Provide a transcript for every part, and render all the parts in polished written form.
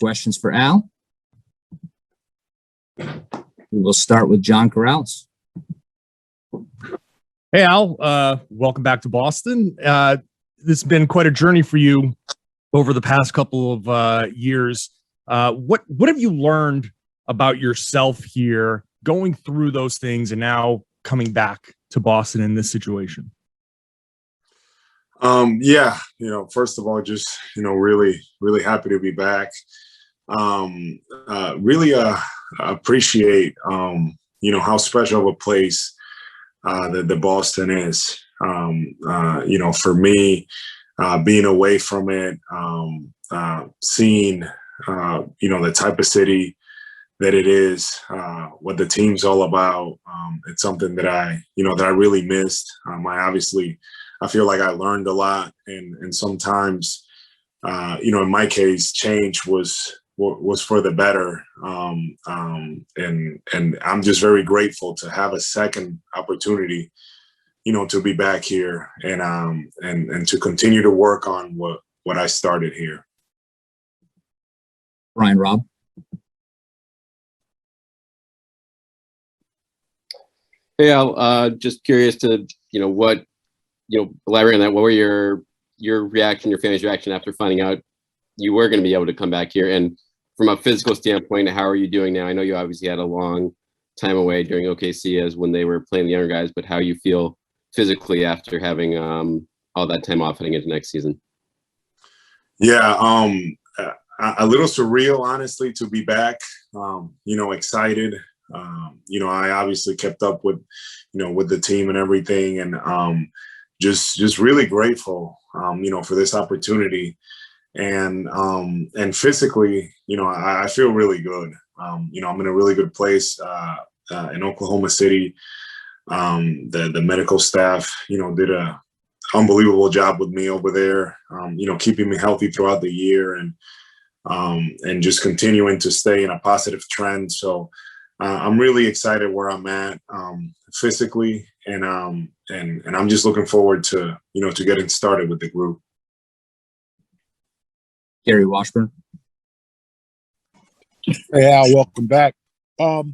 Questions for Al? We will start with John Corrales. Hey, Al. Welcome back to Boston. This has been quite a journey for you over the past couple of years. What have you learned about yourself here, going through those things and now coming back to Boston in this situation? Yeah, first of all, just, really, really happy to be back. Really appreciate, how special of a place that Boston is. For me, being away from it, seeing, the type of city that it is, what the team's all about. It's something that I really missed. I feel like I learned a lot, and sometimes, in my case, change was for the better. And I'm just very grateful to have a second opportunity, to be back here and to continue to work on what I started here. Brian Robb. Hey, Al, just curious to, elaborate on that. What were your reaction, your family's reaction after finding out you were going to be able to come back here? And from a physical standpoint, how are you doing now? I know you obviously had a long time away during OKC as when they were playing the younger guys, but how you feel physically after having all that time off heading into next season? Yeah, a little surreal, honestly, to be back. Excited. I obviously kept up with the team and everything, and just really grateful, for this opportunity. And physically, I feel really good. I'm in a really good place in Oklahoma City. The medical staff, did a unbelievable job with me over there, keeping me healthy throughout the year and just continuing to stay in a positive trend. So I'm really excited where I'm at physically, and I'm just looking forward to getting started with the group. Gary Washburn. Hey, Al, welcome back. What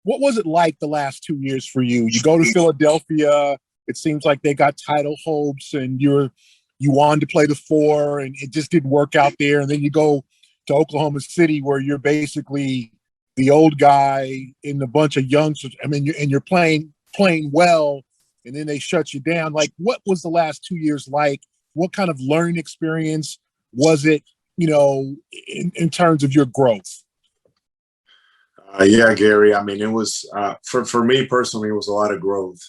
was it like the last 2 years for you? You go to Philadelphia, it seems like they got title hopes, and you wanted to play the 4, and it just didn't work out there. And then you go to Oklahoma City, where you're basically the old guy in a bunch of youngsters. I mean, you're playing well, and then they shut you down. Like, what was the last 2 years like? What kind of learning experience was it, in terms of your growth? Yeah, Gary. I mean, it was for me personally, it was a lot of growth.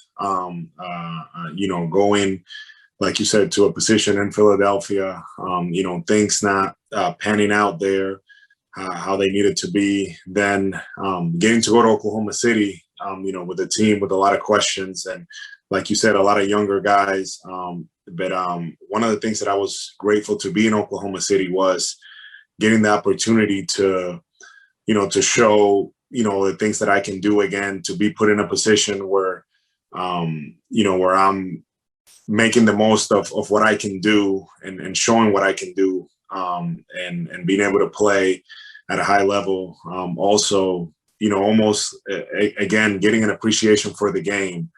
Going, like you said, to a position in Philadelphia, things not panning out there how they needed to be. Then getting to go to Oklahoma City, with a team with a lot of questions, and like you said, a lot of younger guys. But one of the things that I was grateful to be in Oklahoma City was getting the opportunity to show, the things that I can do again, to be put in a position where, where I'm making the most of what I can do and showing what I can do, and being able to play at a high level. Also, almost again, getting an appreciation for the game.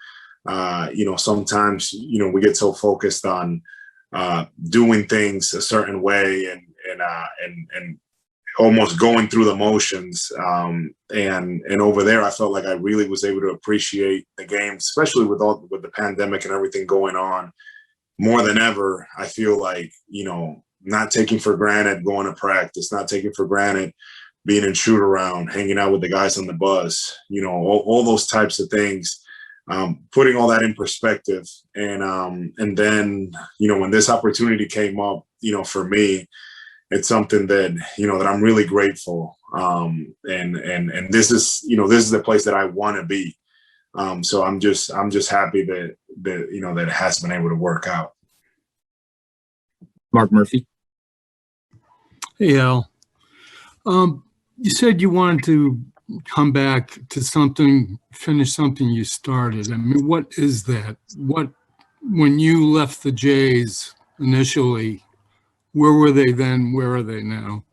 Sometimes, we get so focused on doing things a certain way and almost going through the motions. And over there, I felt like I really was able to appreciate the game, especially with the pandemic and everything going on. More than ever, I feel like, not taking for granted going to practice, not taking for granted being in shoot around, hanging out with the guys on the bus, all those types of things. Putting all that in perspective, and then when this opportunity came up, for me, it's something that that I'm really grateful. And this is the place that I want to be. So I'm just happy that it has been able to work out. Mark Murphy. Hey, Al. You said you wanted to come back to finish something you started. I mean, what is that? When you left the Jays initially, where were they then? Where are they now?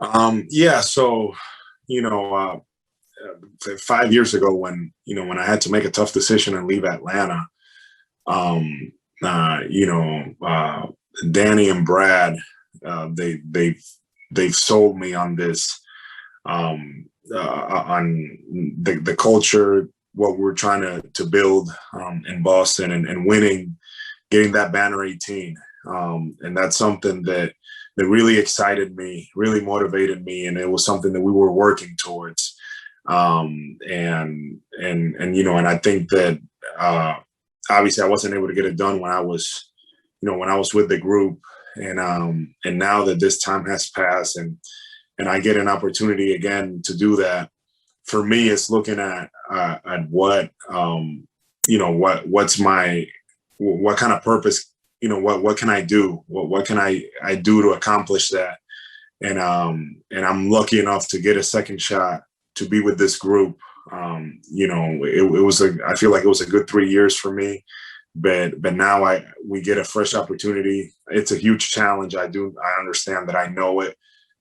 Yeah, so you know, 5 years ago when I had to make a tough decision and leave Atlanta, um, you know, Danny and Brad, they've sold me on this, on the culture, what we're trying to build in Boston, and winning, getting that banner 18, and that's something that really excited me, really motivated me, and it was something that we were working towards. And you know, and I think that obviously I wasn't able to get it done when I was, when I was with the group, and now that this time has passed, and I get an opportunity again to do that, for me, it's looking at what, what kind of purpose, what can I do? What can I do to accomplish that? And I'm lucky enough to get a second shot to be with this group. I feel like it was a good 3 years for me, but now we get a fresh opportunity. It's a huge challenge. I understand that, I know it,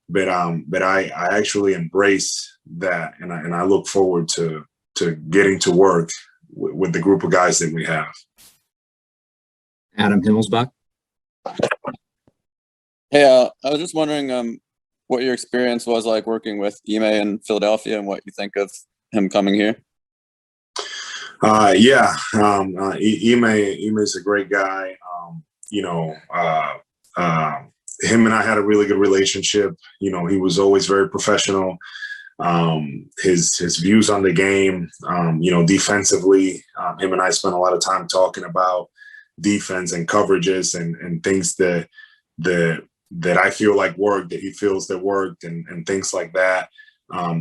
but I actually embrace that, and I look forward to getting to work with the group of guys that we have. Adam Himmelsbach. Hey, I was just wondering what your experience was like working with Ime in Philadelphia and what you think of him coming here. Ime is a great guy. Him and I had a really good relationship. He was always very professional. His views on the game, defensively, him and I spent a lot of time talking about defense and coverages and things that I feel like worked, that he feels that worked, and things like that.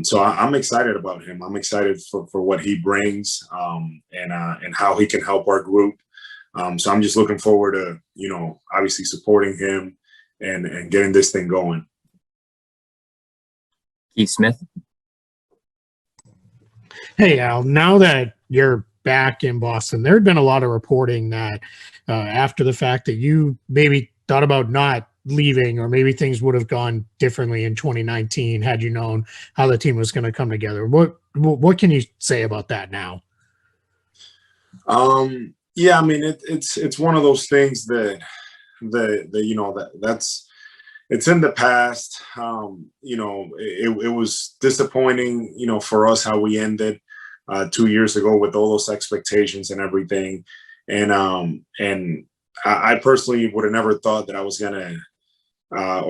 So I'm excited about him. I'm excited for what he brings, and how he can help our group. So I'm just looking forward to, obviously supporting him and getting this thing going. Keith Smith. Hey, Al, now that you're back in Boston, there had been a lot of reporting that after the fact that you maybe thought about not leaving, or maybe things would have gone differently in 2019 had you known how the team was going to come together. What can you say about that now? Yeah, I mean, it's one of those things that that's it's in the past. It was disappointing, for us, how we ended 2 years ago with all those expectations and everything. And I personally would have never thought that I was gonna, I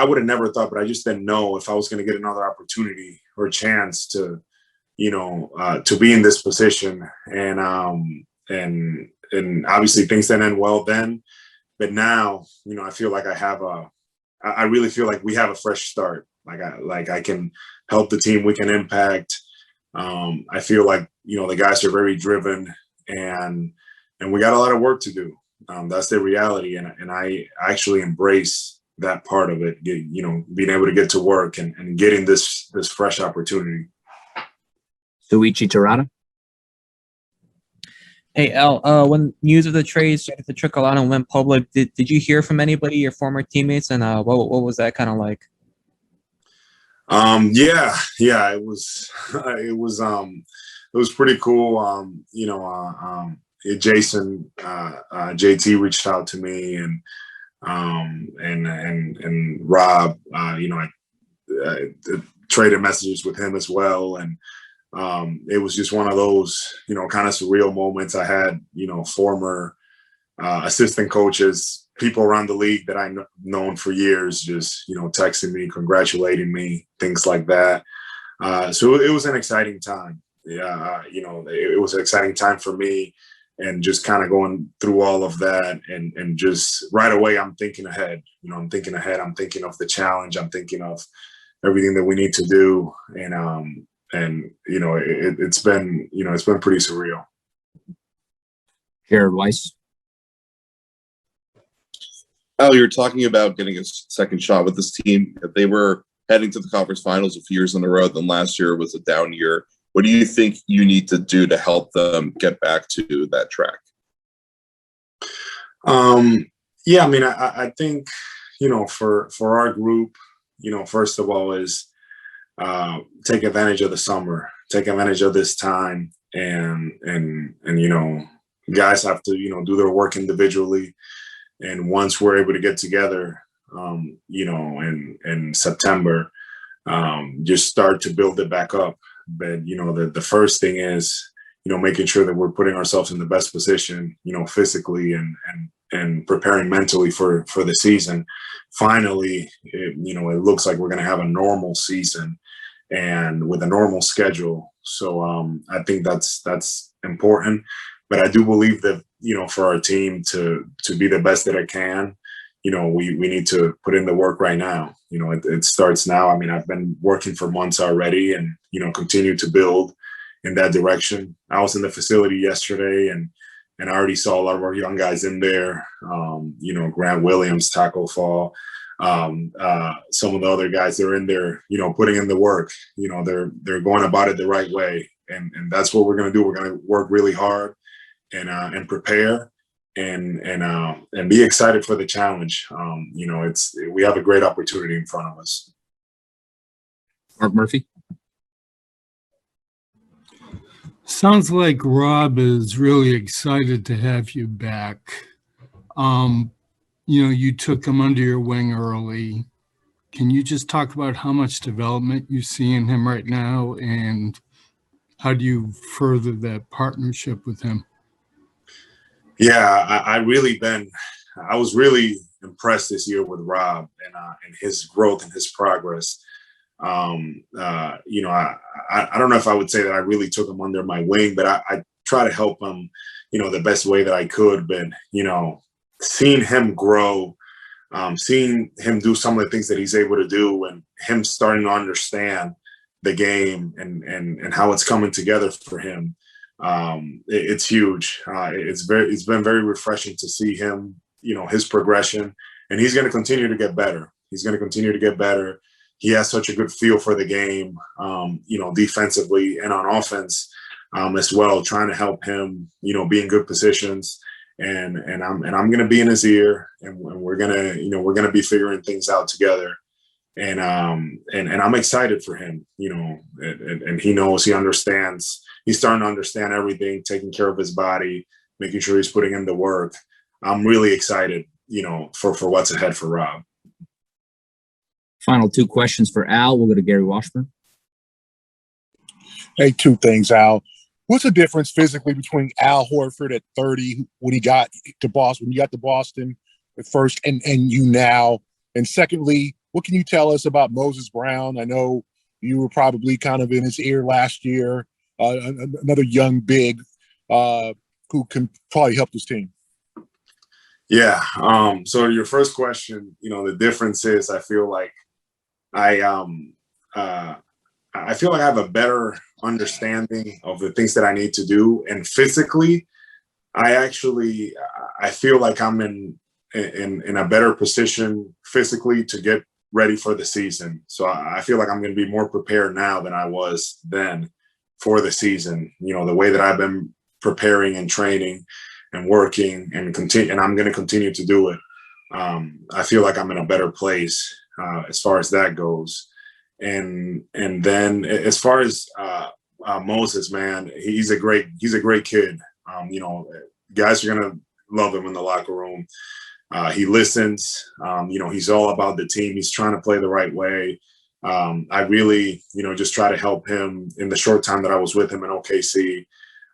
would have never thought, but I just didn't know if I was gonna get another opportunity or a chance to be in this position. And obviously things didn't end well then, but now, I feel like I really feel like we have a fresh start. Like I can help the team, we can impact. I feel like, the guys are very driven, and we got a lot of work to do. That's the reality. And I actually embrace that part of it, being able to get to work and getting this fresh opportunity. Suichi Terada. Hey, Al, when news of the trade started to trickle out and went public, did you hear from anybody, your former teammates, and what was that kind of like? Yeah, it was pretty cool. Jason, JT reached out to me, and Rob, I traded messages with him as well. And it was just one of those, kind of surreal moments. I had, former assistant coaches, people around the league that I've known for years, just, texting me, congratulating me, things like that. So it was an exciting time. Yeah, it was an exciting time for me, and just kind of going through all of that, and just right away, I'm thinking ahead. I'm thinking ahead. I'm thinking of the challenge. I'm thinking of everything that we need to do, and it's been pretty surreal. Jared Weiss. Al, you're talking about getting a second shot with this team. If they were heading to the conference finals a few years in a row, then last year was a down year. What do you think you need to do to help them get back to that track? Yeah, I mean, I think, for our group, first of all, is take advantage of the summer, take advantage of this time, and guys have to do their work individually, and once we're able to get together, in September, just start to build it back up. But the first thing is making sure that we're putting ourselves in the best position, physically and preparing mentally for the season. Finally, it looks like we're going to have a normal season and with a normal schedule. So I think that's important. But I do believe that for our team to be the best that it can, we need to put in the work right now. It starts now. I mean, I've been working for months already, and continue to build in that direction. I was in the facility yesterday, and I already saw a lot of our young guys in there. Grant Williams, tackle fall. Some of the other guys, they're in there, putting in the work. They're going about it the right way, and that's what we're going to do. We're going to work really hard and prepare and be excited for the challenge. We have a great opportunity in front of us. Mark Murphy. Sounds like Rob is really excited to have you back. You took him under your wing early. Can you just talk about how much development you see in him right now, and how do you further that partnership with him? Yeah, I was really impressed this year with Rob and his growth and his progress. I don't know if I would say that I really took him under my wing, but I try to help him, the best way that I could. But, seeing him grow, seeing him do some of the things that he's able to do, and him starting to understand the game and how it's coming together for him, it's huge. It's been very refreshing to see him, his progression, and he's going to continue to get better. He has such a good feel for the game, defensively and on offense, as well, trying to help him, be in good positions. And I'm going to be in his ear, and we're going to be figuring things out together. And I'm excited for him, and he knows, he understands, he's starting to understand everything, taking care of his body, making sure he's putting in the work. I'm really excited, for what's ahead for Rob. Final two questions for Al. We'll go to Gary Washburn. Hey, two things, Al. What's the difference physically between Al Horford at 30 when he got to Boston at first and you now? And secondly, what can you tell us about Moses Brown? I know you were probably kind of in his ear last year, another young big who can probably help this team. Yeah. So your first question, the difference is I feel like I feel like I have a better understanding of the things that I need to do. And physically, I feel like I'm in a better position physically to get ready for the season. So I feel like I'm going to be more prepared now than I was then for the season. The way that I've been preparing and training and working and I'm going to continue to do it. I feel like I'm in a better place as far as that goes. And then as far as Moses, man, he's a great kid. Guys are gonna love him in the locker room. He listens. He's all about the team. He's trying to play the right way. I really, just try to help him in the short time that I was with him in OKC.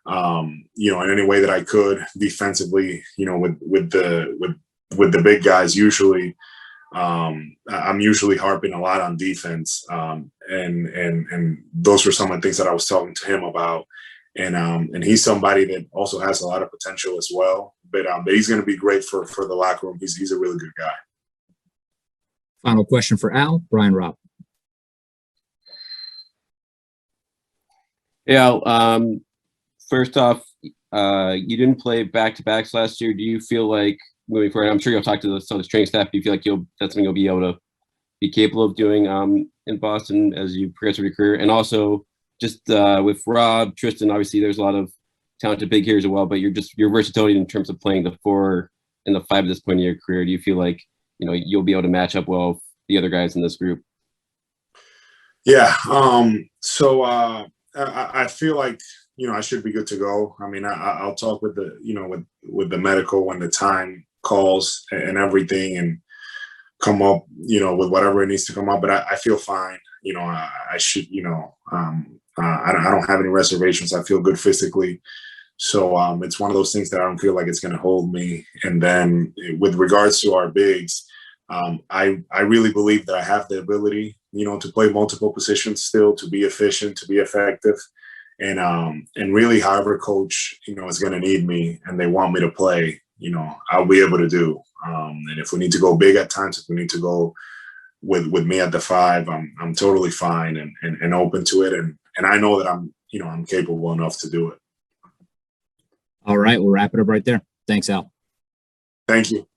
In any way that I could defensively. With the big guys usually. I'm usually harping a lot on defense, and those were some of the things that I was talking to him about. And he's somebody that also has a lot of potential as well. But he's going to be great for the locker room. He's a really good guy. Final question for Al, Brian Robb. Yeah. First off, you didn't play back-to-backs last year. Do you feel like moving forward, I'm sure you'll talk to the Celtics training staff. Do you feel like that's something you'll be able to be capable of doing in Boston as you progress with your career? And also, just with Rob, Tristan, obviously there's a lot of talented big here as well, but your versatility in terms of playing the 4 and the 5 at this point in your career, do you feel like you'll be able to match up well with the other guys in this group? Yeah. So I feel like, I should be good to go. I mean, I'll talk with the, with the medical when the time calls and everything, and come up, with whatever it needs to come up. But I feel fine. I should, I don't have any reservations. I feel good physically. So it's one of those things that I don't feel like it's going to hold me. And then with regards to our bigs, I really believe that I have the ability, to play multiple positions still, to be efficient, to be effective. And really, however coach, is going to need me and they want me to play, I'll be able to do. And if we need to go big at times, if we need to go with me at the 5, I'm totally fine and open to it. And I know that I'm capable enough to do it. All right, we'll wrap it up right there. Thanks, Al. Thank you.